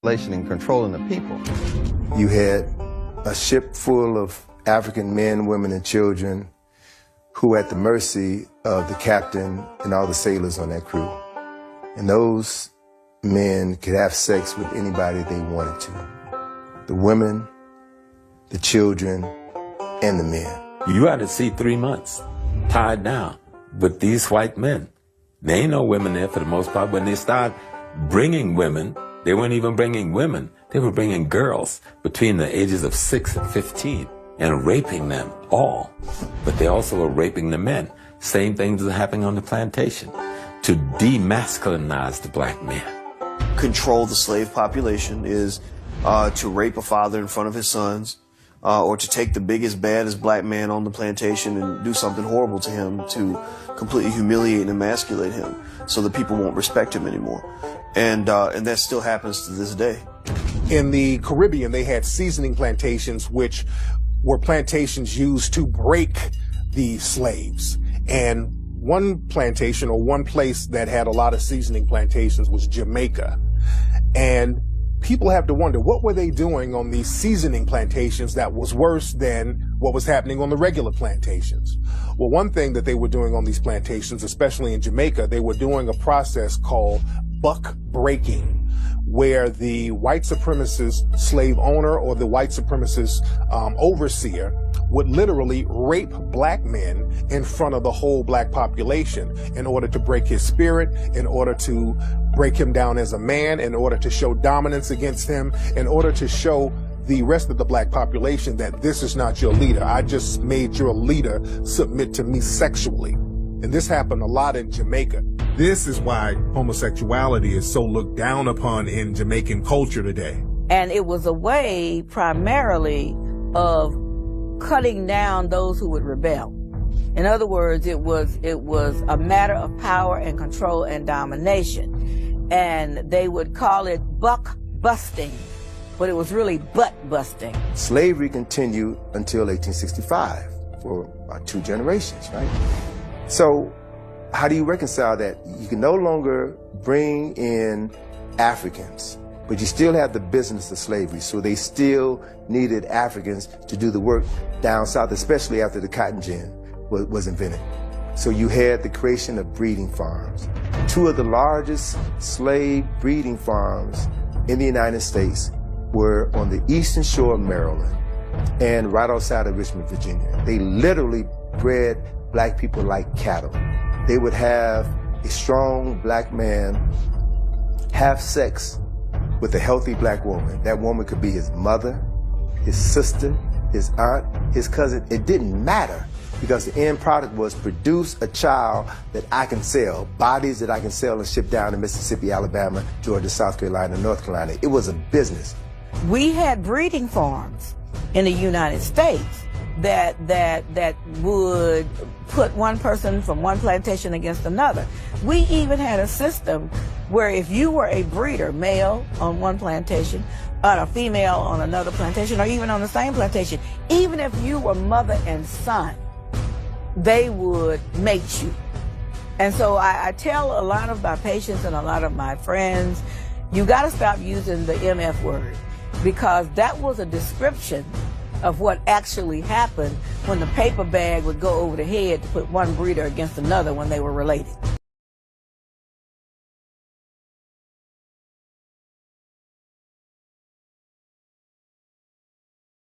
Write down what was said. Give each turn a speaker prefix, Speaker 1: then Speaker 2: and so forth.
Speaker 1: and controlling the people.
Speaker 2: You had a ship full of African men, women, and children who were at the mercy of the captain and all the sailors on that crew. And those men could have sex with anybody they wanted to. The women, the children, and the men.
Speaker 3: You had to see 3 months tied down with these white men. There ain't no women there for the most part. When they start bringing women, they weren't even bringing women. They were bringing girls between the ages of 6 and 15 and raping them all. But they also were raping the men. Same things are happening on the plantation to demasculinize the black man.
Speaker 4: Control the slave population is to rape a father in front of his sons, or to take the biggest, baddest black man on the plantation and do something horrible to him to completely humiliate and emasculate him so that people won't respect him anymore. And that still happens to this day.
Speaker 5: In the Caribbean, they had seasoning plantations, which were plantations used to break the slaves. And one plantation or one place that had a lot of seasoning plantations was Jamaica. And people have to wonder, what were they doing on these seasoning plantations that was worse than what was happening on the regular plantations? Well, one thing that they were doing on these plantations, especially in Jamaica, they were doing a process called buck breaking, where the white supremacist slave owner or the white supremacist overseer would literally rape black men in front of the whole black population in order to break his spirit, in order to break him down as a man, in order to show dominance against him, in order to show the rest of the black population that this is not your leader. I just made your leader submit to me sexually. And this happened a lot in Jamaica. This is why homosexuality is so looked down upon in Jamaican culture today.
Speaker 6: And it was a way primarily of cutting down those who would rebel. In other words, it was a matter of power and control and domination. And they would call it buck busting, but it was really butt busting.
Speaker 2: Slavery continued until 1865 for about 2 generations, right? So how do you reconcile that? You can no longer bring in Africans, but you still have the business of slavery. So they still needed Africans to do the work down south, especially after the cotton gin was invented. So you had the creation of breeding farms. 2 of the largest slave breeding farms in the United States were on the eastern shore of Maryland and right outside of Richmond, Virginia. They literally bred black people like cattle. They would have a strong black man have sex with a healthy black woman. That woman could be his mother, his sister, his aunt, his cousin. It didn't matter, because the end product was produce a child that I can sell, bodies that I can sell and ship down to Mississippi, Alabama, Georgia, South Carolina, North Carolina. It was a business.
Speaker 6: We had breeding farms in the United States that would put one person from one plantation against another. We even had a system where if you were a breeder, male on one plantation, and a female on another plantation, or even on the same plantation, even if you were mother and son, they would mate you. And so I tell a lot of my patients and a lot of my friends, you got to stop using the MF word, because that was a description of what actually happened when the paper bag would go over the head to put one breeder against another when they were related.